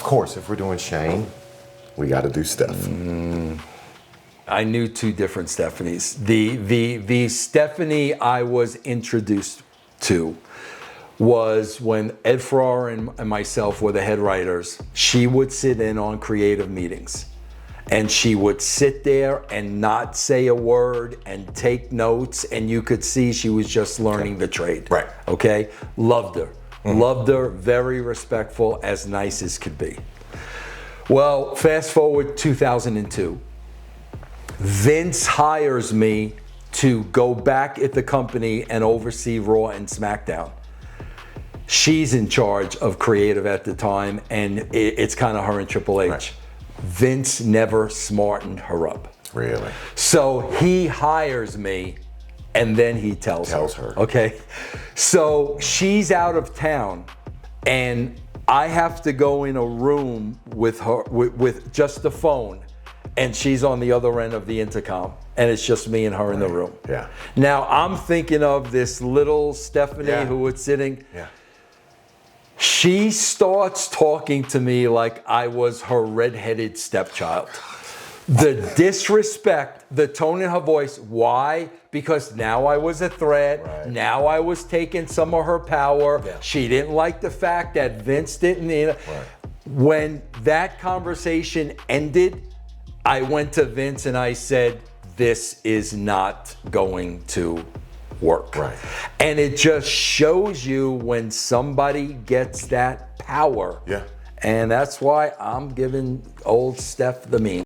course, if we're doing Shane, we got to do Steph. I knew two different Stephanies. The Stephanie I was introduced to was when Ed Farrar and myself were the head writers. She would sit in on creative meetings. And she would sit there and not say a word and take notes, and you could see she was just learning the trade. Right. Okay? Loved her. Loved her, very respectful, as nice as could be. Well, fast forward 2002. Vince hires me to go back at the company and oversee Raw and SmackDown. She's in charge of creative at the time, and it's kind of her and Triple H. Right. Vince never smartened her up. Really? So he hires me, and then he tells her. Okay? So she's out of town, and I have to go in a room with her, with just the phone, and she's on the other end of the intercom, and it's just me and her in the room. Yeah. Now, I'm thinking of this little Stephanie who was sitting. Yeah. She starts talking to me like I was her redheaded stepchild. The disrespect, the tone in her voice. Why? Because now I was a threat. Right. Now I was taking some of her power. Yeah. She didn't like the fact that Vince didn't. Right. When that conversation ended, I went to Vince and I said, this is not going to work. Right. And it just shows you when somebody gets that power. Yeah. And that's why I'm giving old Steph the mean.